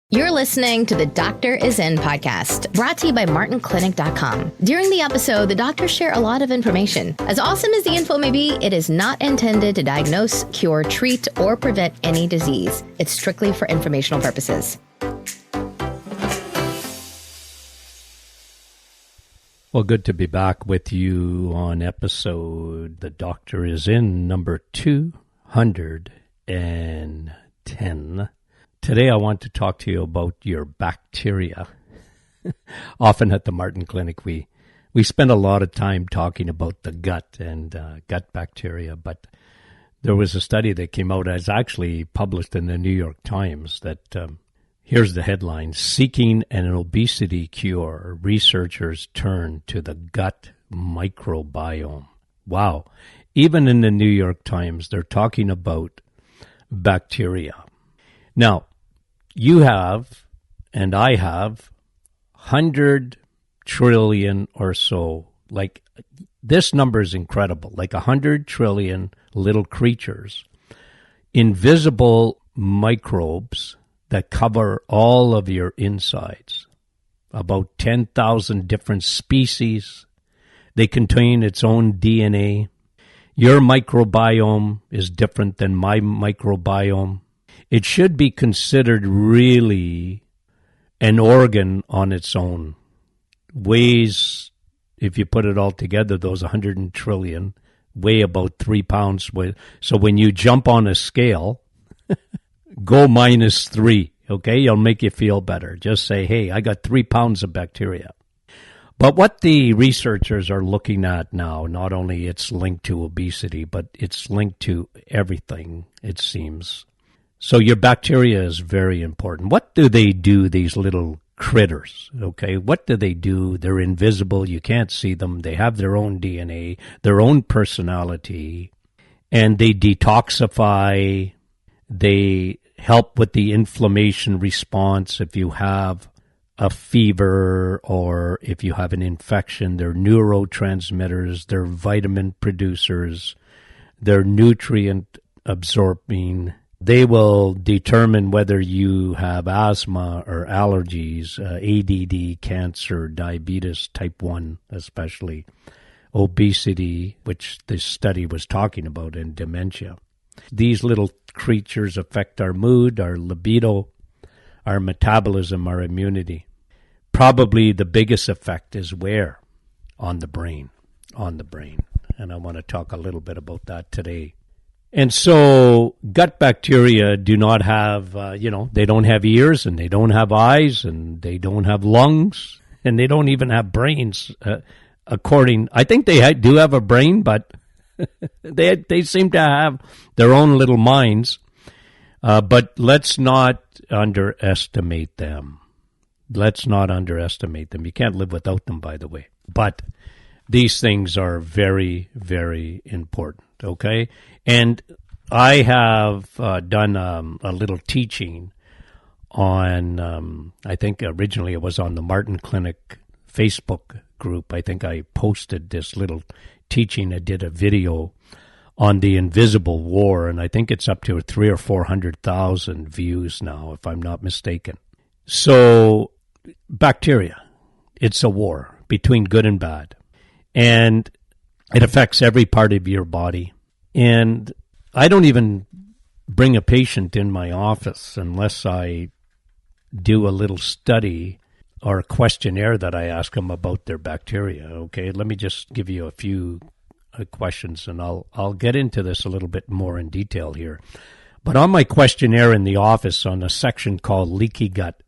You're listening to the Doctor Is In podcast, brought to you by MartinClinic.com. During the episode, the doctors share a lot of information. As awesome as the info may be, it is not intended to diagnose, cure, treat, or prevent any disease. It's strictly for informational purposes. Well, good to be back with you on episode The Doctor Is In, number 210. Today I want to talk to you about your bacteria. Often at the Martin Clinic, we spend a lot of time talking about the gut and gut bacteria, but there was a study that came out, as actually published in the New York Times, that here's the headline: Seeking an obesity cure, researchers turn to the gut microbiome. Wow. Even in the New York Times, they're talking about bacteria. Now, you have, and I have, 100 trillion or so. Like, this number is incredible. Like 100 trillion little creatures, invisible microbes that cover all of your insides. About 10,000 different species. They contain its own DNA. Your microbiome is different than my microbiome. It should be considered really an organ on its own. Weighs, if you put it all together, those 100 trillion weigh about 3 pounds. So when you jump on a scale, go -3, okay? It'll make you feel better. Just say, hey, I got 3 pounds of bacteria. But what the researchers are looking at now, not only it's linked to obesity, but it's linked to everything, it seems. So your bacteria is very important. What do they do, these little critters? Okay, what do they do? They're invisible. You can't see them. They have their own DNA, their own personality, and they detoxify. They help with the inflammation response if you have a fever or if you have an infection. They're neurotransmitters. They're vitamin producers. They're nutrient absorbing. They will determine whether you have asthma or allergies, ADD, cancer, diabetes, type 1 especially, obesity, which this study was talking about, and dementia. These little creatures affect our mood, our libido, our metabolism, our immunity. Probably the biggest effect is where? On the brain. On the brain. And I want to talk a little bit about that today. And so gut bacteria do not have, they don't have ears, and they don't have eyes, and they don't have lungs, and they don't even have brains. I think they do have a brain, but they seem to have their own little minds. But let's not underestimate them. Let's not underestimate them. You can't live without them, by the way. But these things are very, very important, okay? And I have done a little teaching on, I think originally it was on the Martin Clinic Facebook group. I think I posted this little teaching. I did a video on the invisible war, and I think it's up to 300,000 or 400,000 views now, if I'm not mistaken. So, bacteria, it's a war between good and bad. And it affects every part of your body. And I don't even bring a patient in my office unless I do a little study or a questionnaire that I ask them about their bacteria. Okay, let me just give you a few questions, and I'll get into this a little bit more in detail here. But on my questionnaire in the office, on a section called Leaky Gut,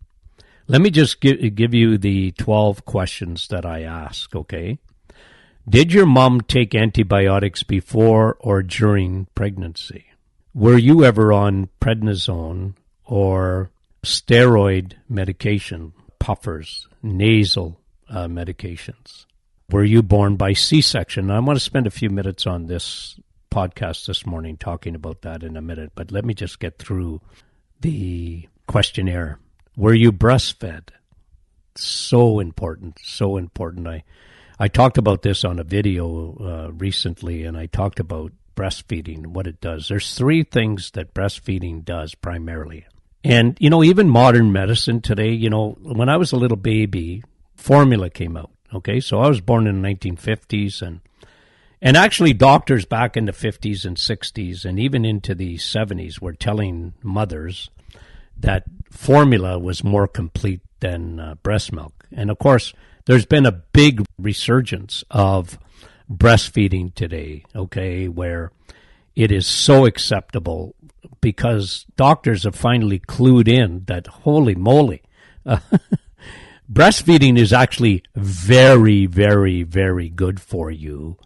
let me just give you the 12 questions that I ask, okay? Did your mom take antibiotics before or during pregnancy? Were you ever on prednisone or steroid medication, puffers, nasal medications? Were you born by C-section? I want to spend a few minutes on this podcast this morning talking about that in a minute, but let me just get through the questionnaire. Were you breastfed? So important, so important. I talked about this on a video recently, and I talked about breastfeeding, what it does. There's 3 things that breastfeeding does primarily. And, even modern medicine today, when I was a little baby, formula came out. Okay, so I was born in the 1950s, and actually doctors back in the 50s and 60s and even into the 70s were telling mothers that formula was more complete than breast milk. And of course, there's been a big resurgence of breastfeeding today, okay, where it is so acceptable because doctors have finally clued in that, holy moly, breastfeeding is actually very, very, very good for you.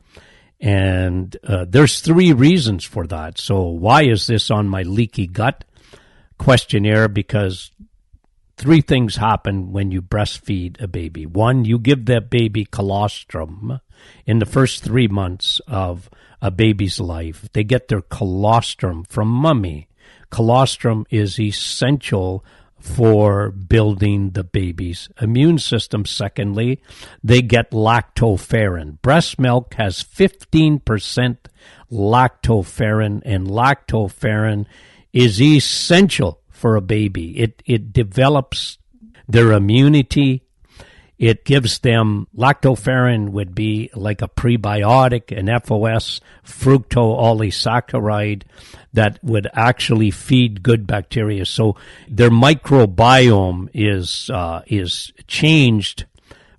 And there's 3 reasons for that. So why is this on my leaky gut questionnaire? Because 3 things happen when you breastfeed a baby. 1, you give that baby colostrum in the first 3 months of a baby's life. They get their colostrum from mommy. Colostrum is essential for building the baby's immune system. Secondly, they get lactoferrin. Breast milk has 15% lactoferrin, and lactoferrin is essential for a baby. It develops their immunity. It gives them, lactoferrin would be like a prebiotic, an FOS, fructooligsaccharide, that would actually feed good bacteria. So their microbiome is changed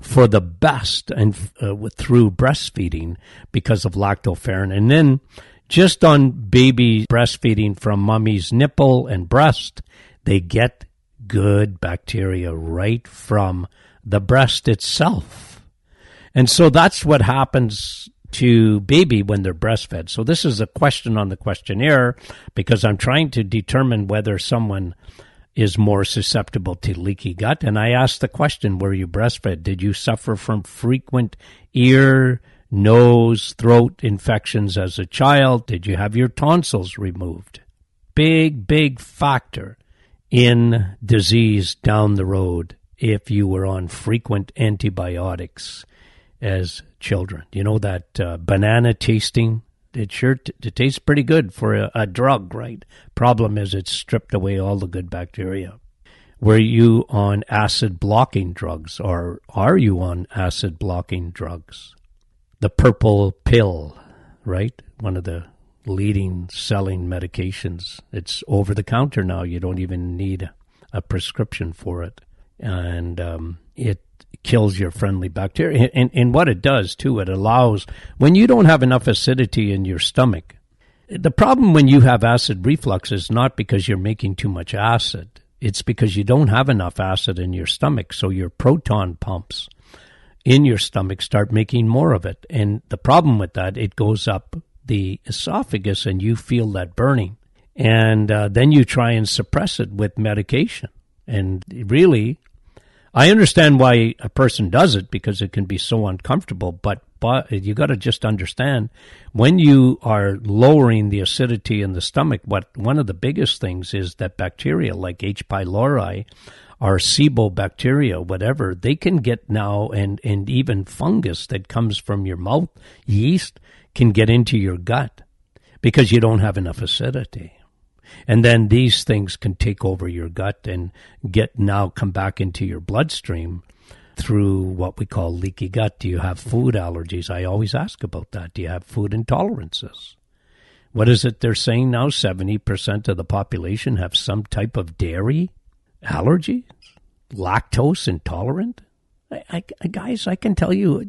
for the best and through breastfeeding because of lactoferrin. And then just on baby breastfeeding from mommy's nipple and breast, they get good bacteria right from the breast itself. And so that's what happens to baby when they're breastfed. So this is a question on the questionnaire because I'm trying to determine whether someone is more susceptible to leaky gut. And I asked the question, were you breastfed? Did you suffer from frequent ear, nose, throat infections as a child? Did you have your tonsils removed? Big, big factor in disease down the road if you were on frequent antibiotics as children. You know that banana tasting? It sure it tastes pretty good for a drug, right? Problem is it's stripped away all the good bacteria. Were you on acid-blocking drugs, or are you on acid-blocking drugs? The purple pill, right? One of the leading selling medications. It's over the counter now. You don't even need a prescription for it. And it kills your friendly bacteria. And what it does, too, it allows, when you don't have enough acidity in your stomach, the problem when you have acid reflux is not because you're making too much acid. It's because you don't have enough acid in your stomach, so your proton pumps in your stomach start making more of it. And the problem with that, it goes up the esophagus and you feel that burning. And then you try and suppress it with medication. And really, I understand why a person does it because it can be so uncomfortable, but you got to just understand when you are lowering the acidity in the stomach, one of the biggest things is that bacteria like H. pylori or SIBO bacteria, whatever, they can get now, and even fungus that comes from your mouth, yeast, can get into your gut because you don't have enough acidity. And then these things can take over your gut and come back into your bloodstream through what we call leaky gut. Do you have food allergies? I always ask about that. Do you have food intolerances? What is it they're saying now? 70% of the population have some type of dairy allergy? Lactose intolerant? Guys, I can tell you,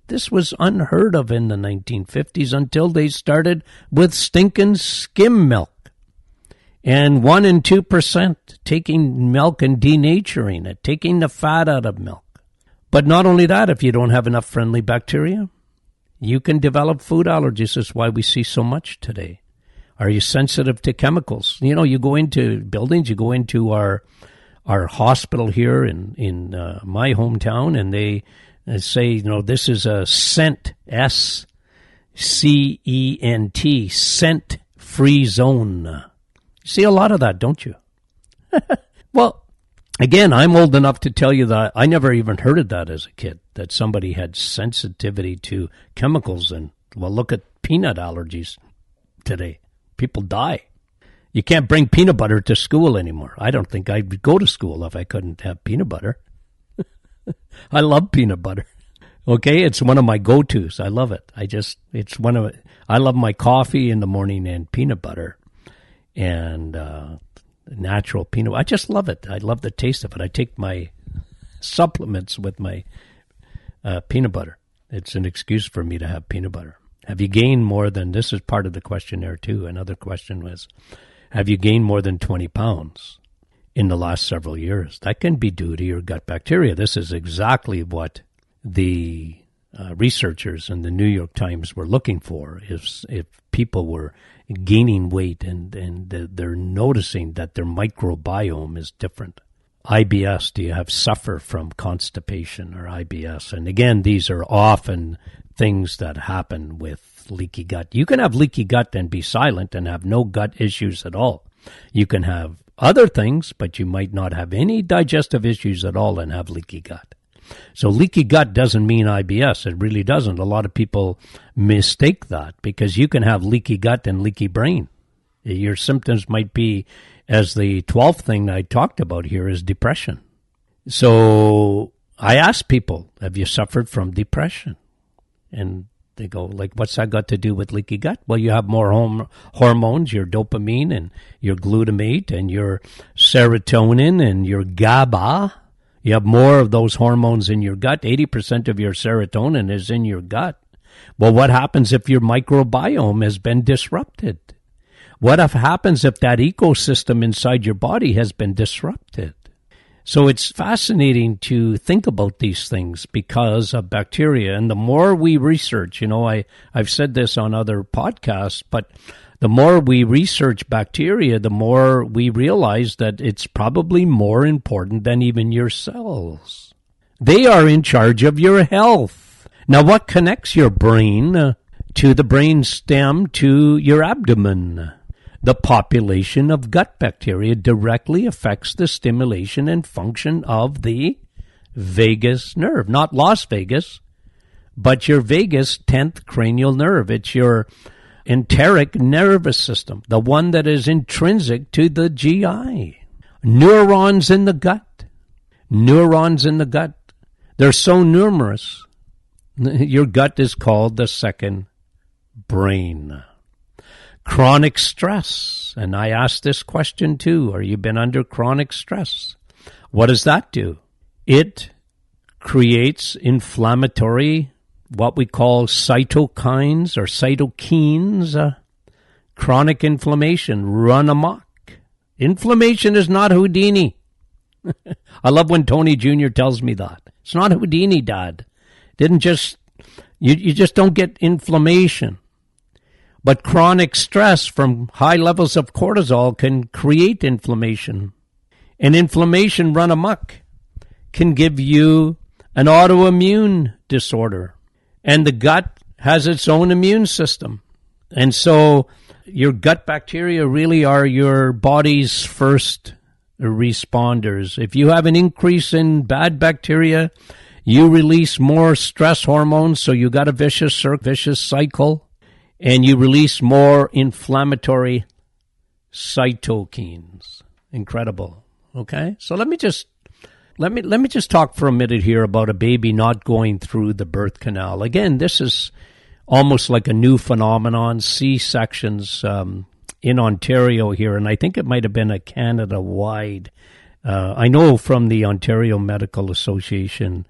this was unheard of in the 1950s until they started with stinking skim milk. And 1% and 2% taking milk and denaturing it, taking the fat out of milk. But not only that, if you don't have enough friendly bacteria, you can develop food allergies. That's why we see so much today. Are you sensitive to chemicals? You know, you go into buildings, you go into our hospital here in my hometown, and they say, you know, this is a scent, S-C-E-N-T, scent-free zone. See a lot of that, don't you? Well, again, I'm old enough to tell you that I never even heard of that as a kid, that somebody had sensitivity to chemicals. And, well, look at peanut allergies today. People die. You can't bring peanut butter to school anymore. I don't think I'd go to school if I couldn't have peanut butter. I love peanut butter. Okay, it's one of my go-tos. I love it. I love my coffee in the morning and peanut butter and natural peanut. I just love it. I love the taste of it. I take my supplements with my peanut butter. It's an excuse for me to have peanut butter. Have you gained more than, this is part of the questionnaire too. Another question was, have you gained more than 20 pounds in the last several years? That can be due to your gut bacteria. This is exactly what the researchers in the New York Times were looking for. If people were gaining weight and they're noticing that their microbiome is different. IBS, do you have suffer from constipation or IBS? And again, these are often things that happen with leaky gut. You can have leaky gut and be silent and have no gut issues at all. You can have other things, but you might not have any digestive issues at all and have leaky gut. So leaky gut doesn't mean IBS. It really doesn't. A lot of people mistake that because you can have leaky gut and leaky brain. Your symptoms might be, as the 12th thing I talked about here, is depression. So I ask people, have you suffered from depression? And they go, like, what's that got to do with leaky gut? Well, you have more hormones, your dopamine and your glutamate and your serotonin and your GABA. You have more of those hormones in your gut. 80% of your serotonin is in your gut. Well, what happens if your microbiome has been disrupted? What happens if that ecosystem inside your body has been disrupted? So it's fascinating to think about these things because of bacteria. And the more we research, I've said this on other podcasts, but the more we research bacteria, the more we realize that it's probably more important than even your cells. They are in charge of your health. Now, what connects your brain to the brain stem to your abdomen? The population of gut bacteria directly affects the stimulation and function of the vagus nerve. Not Las Vegas, but your vagus 10th cranial nerve. It's your enteric nervous system, the one that is intrinsic to the GI. Neurons in the gut. Neurons in the gut. They're so numerous. Your gut is called the second brain. Chronic stress. And I asked this question too. Are you been under chronic stress? What does that do? It creates inflammatory, what we call cytokines or cytokines. Chronic inflammation, run amok. Inflammation is not Houdini. I love when Tony Jr. tells me that. It's not Houdini, Dad. You just don't get inflammation. But chronic stress from high levels of cortisol can create inflammation. And inflammation run amok can give you an autoimmune disorder. And the gut has its own immune system. And so your gut bacteria really are your body's first responders. If you have an increase in bad bacteria, you release more stress hormones, so you got a vicious cycle. And you release more inflammatory cytokines. Incredible. Okay? So let me just talk for a minute here about a baby not going through the birth canal. Again, this is almost like a new phenomenon, C-sections in Ontario here, and I think it might have been a Canada-wide. I know from the Ontario Medical Association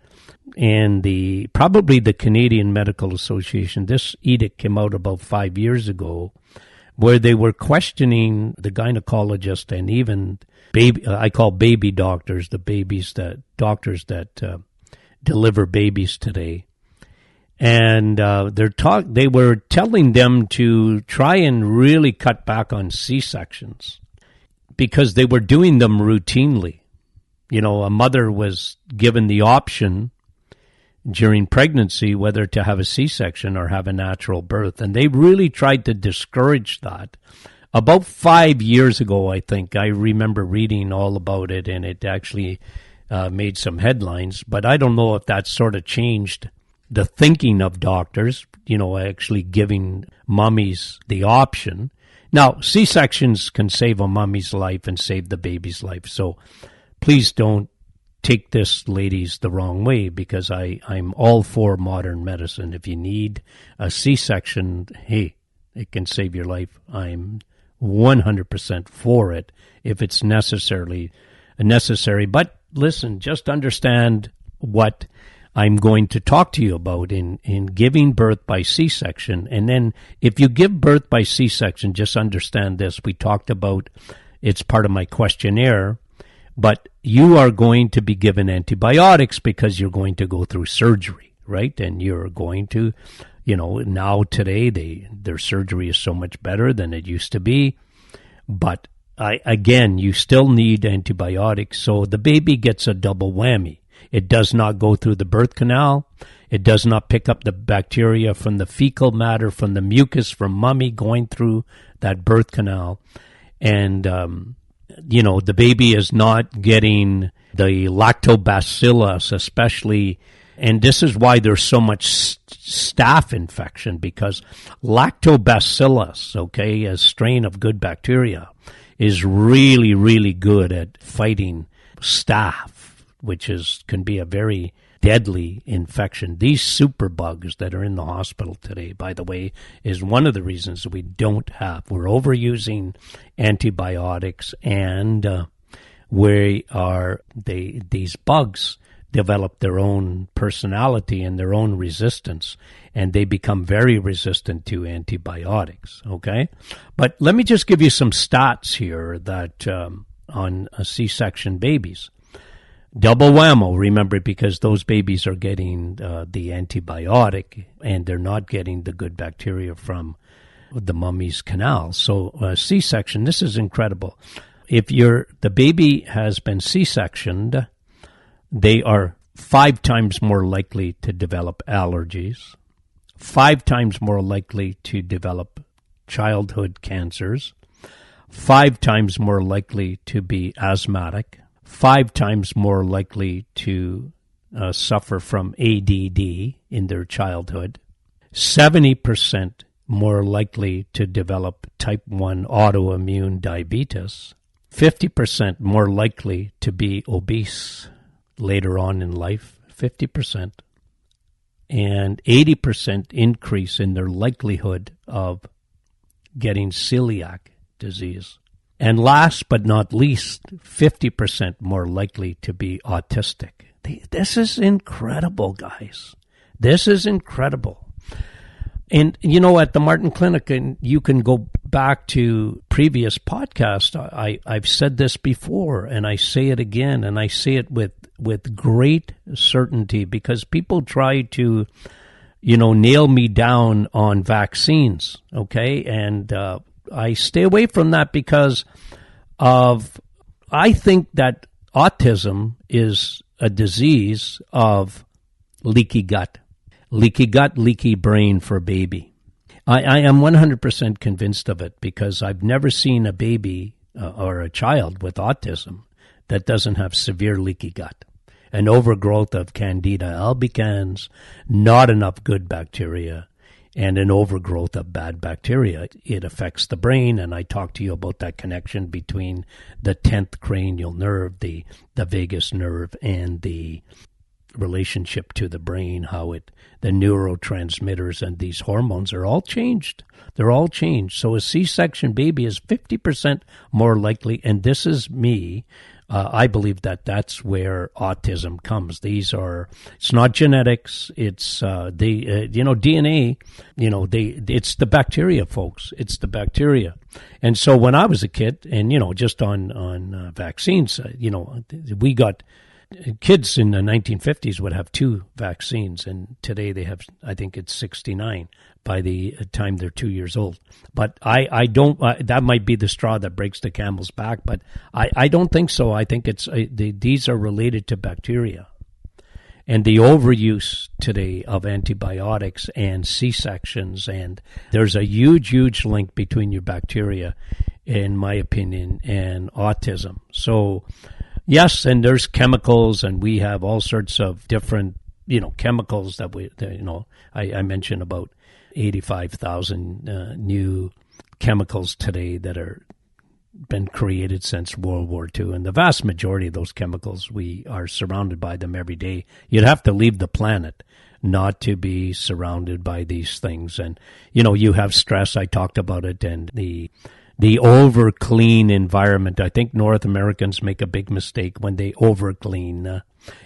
and probably the Canadian Medical Association, this edict came out about 5 years ago, where they were questioning the gynecologist and even I call baby doctors, doctors that deliver babies today. And they were telling them to try and really cut back on C-sections because they were doing them routinely. A mother was given the option during pregnancy whether to have a C-section or have a natural birth. And they really tried to discourage that. About 5 years ago, I think, I remember reading all about it, and it actually made some headlines. But I don't know if that sort of changed the thinking of doctors, actually giving mummies the option. Now, C-sections can save a mommy's life and save the baby's life. So please don't take this, ladies, the wrong way, because I'm all for modern medicine. If you need a C-section, hey, it can save your life. I'm 100% for it if it's necessary. But listen, just understand what I'm going to talk to you about in giving birth by C-section. And then if you give birth by C-section, just understand this. We talked about, it's part of my questionnaire, but you are going to be given antibiotics because you're going to go through surgery, right? And you're going to, now today their surgery is so much better than it used to be. But again, you still need antibiotics. So the baby gets a double whammy. It does not go through the birth canal. It does not pick up the bacteria from the fecal matter, from the mucus from mommy going through that birth canal. And, the baby is not getting the lactobacillus, especially. And this is why there's so much staph infection, because lactobacillus, a strain of good bacteria, is really, really good at fighting staph, which can be a very deadly infection. These superbugs that are in the hospital today, by the way, is one of the reasons we're overusing antibiotics, and these bugs develop their own personality and their own resistance, and they become very resistant to antibiotics, okay? But let me just give you some stats here that on C-section babies. Double whammo, remember, because those babies are getting the antibiotic and they're not getting the good bacteria from the mummy's canal. So C-section, this is incredible. If the baby has been C-sectioned, they are 5 times more likely to develop allergies, 5 times more likely to develop childhood cancers, 5 times more likely to be asthmatic, 5 times more likely to suffer from ADD in their childhood, 70% more likely to develop type 1 autoimmune diabetes, 50% more likely to be obese later on in life, 50%, and 80% increase in their likelihood of getting celiac disease. And last but not least, 50% more likely to be autistic. This is incredible, guys. This is incredible. And, at the Martin Clinic, and you can go back to previous podcasts, I've said this before, and I say it again, and I say it with great certainty, because people try to, nail me down on vaccines, okay? And I stay away from that because I think that autism is a disease of leaky gut, leaky brain for baby. I am 100% convinced of it, because I've never seen a baby or a child with autism that doesn't have severe leaky gut, an overgrowth of Candida albicans, not enough good bacteria, and an overgrowth of bad bacteria. It affects the brain, and I talked to you about that connection between the 10th cranial nerve, the vagus nerve, and the relationship to the brain, how the neurotransmitters and these hormones are all changed. They're all changed. So a C-section baby is 50% more likely, and this is me. I believe that's where autism comes. It's not genetics. It's DNA. It's the bacteria, folks. It's the bacteria. And so when I was a kid, and just on vaccines, we got kids in the 1950s would have 2 vaccines, and today they have, I think it's 69 by the time they're 2 years old. But I don't, that might be the straw that breaks the camel's back, but I don't think so. I think these are related to bacteria. And the overuse today of antibiotics and C-sections, and there's a huge, huge link between your bacteria, in my opinion, and autism. So, yes, and there's chemicals, and we have all sorts of different, chemicals that I mentioned about 85,000 new chemicals today that are been created since World War II, and the vast majority of those chemicals, we are surrounded by them every day. You'd have to leave the planet not to be surrounded by these things. And, you have stress, I talked about it, and the over clean environment. I think North Americans make a big mistake when they over clean,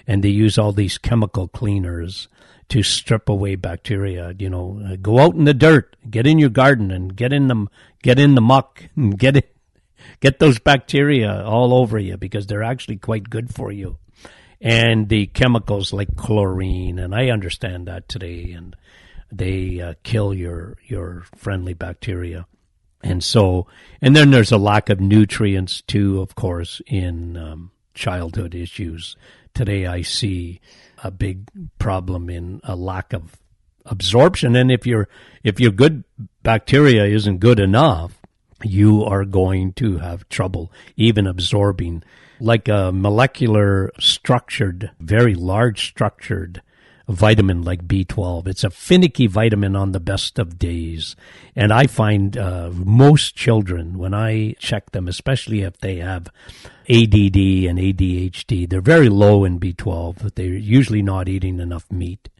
and they use all these chemical cleaners to strip away bacteria. Go out in the dirt, get in your garden, and get in the muck, and get those bacteria all over you, because they're actually quite good for you. And the chemicals like chlorine, and I understand that today, and they kill your friendly bacteria. And then there's a lack of nutrients too, of course, in childhood issues. Today I see a big problem in a lack of absorption. And if your good bacteria isn't good enough, you are going to have trouble even absorbing, like a molecular structured, very large structured vitamin like B12. It's a finicky vitamin on the best of days. And I find most children, when I check them, especially if they have ADD and ADHD, they're very low in B12. They're usually not eating enough meat.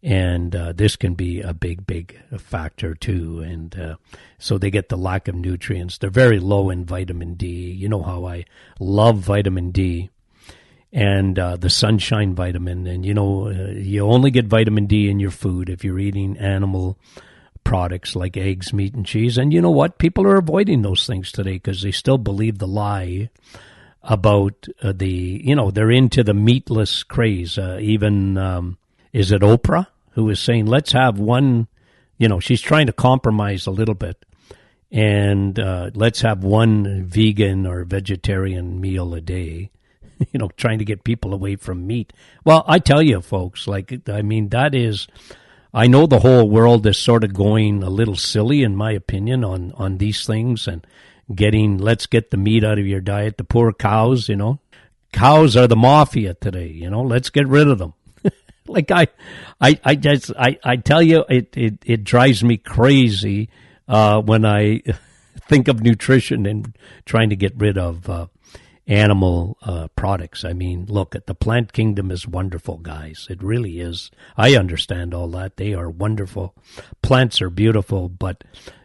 And this can be a big factor too. And so they get the lack of nutrients. They're very low in vitamin D. You know how I love vitamin D and the sunshine vitamin. And, you only get vitamin D in your food if you're eating animal products like eggs, meat, and cheese. And you know what? People are avoiding those things today because they still believe the lie about they're into the meatless craze. Is it Oprah who is saying, let's have one, she's trying to compromise a little bit, and let's have one vegan or vegetarian meal a day, trying to get people away from meat. Well, I tell you, folks, I know the whole world is sort of going a little silly, in my opinion, on these things, and let's get the meat out of your diet. The poor cows, cows are the mafia today, let's get rid of them. I tell you, it drives me crazy when I think of nutrition and trying to get rid of animal products. I mean, look, the plant kingdom is wonderful, guys. It really is. I understand all that. They are wonderful. Plants are beautiful, but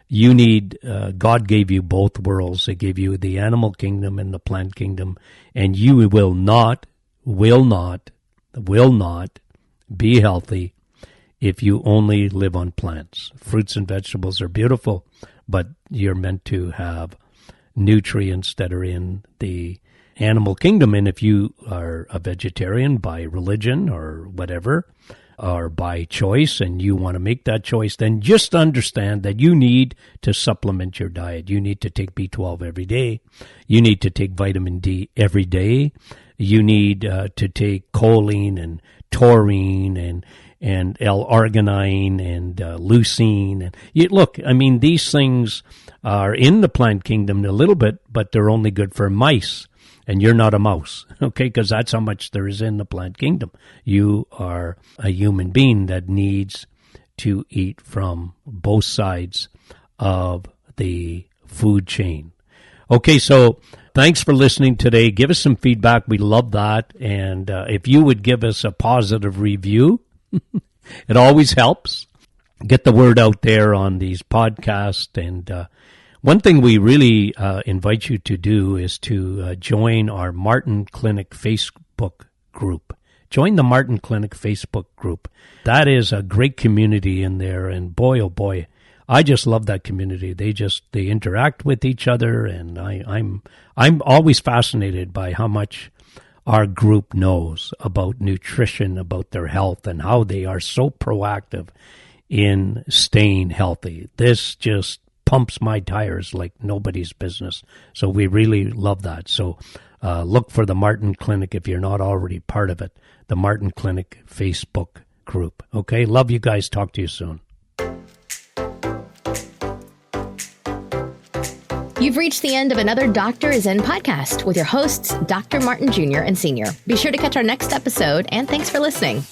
you need, God gave you both worlds. He gave you the animal kingdom and the plant kingdom, and you will not be healthy if you only live on plants. Fruits and vegetables are beautiful, but you're meant to have nutrients that are in the animal kingdom. And if you are a vegetarian by religion or whatever, or by choice, and you want to make that choice, then just understand that you need to supplement your diet. You need to take B12 every day. You need to take vitamin D every day. You need to take choline and taurine and L-arginine and leucine. And these things are in the plant kingdom a little bit, but they're only good for mice. And you're not a mouse, okay? Because that's how much there is in the plant kingdom. You are a human being that needs to eat from both sides of the food chain. Okay, so thanks for listening today. Give us some feedback. We love that. And if you would give us a positive review, it always helps. Get the word out there on these podcasts. And one thing we really invite you to do is to join our Martin Clinic Facebook group. Join the Martin Clinic Facebook group. That is a great community in there. And boy, oh boy, I just love that community. They interact with each other, and I'm always fascinated by how much our group knows about nutrition, about their health, and how they are so proactive in staying healthy. This just pumps my tires like nobody's business. So we really love that. So look for the Martin Clinic if you're not already part of it, the Martin Clinic Facebook group. Okay, love you guys. Talk to you soon. You've reached the end of another Doctor is In podcast with your hosts, Dr. Martin Jr. and Sr. Be sure to catch our next episode, and thanks for listening.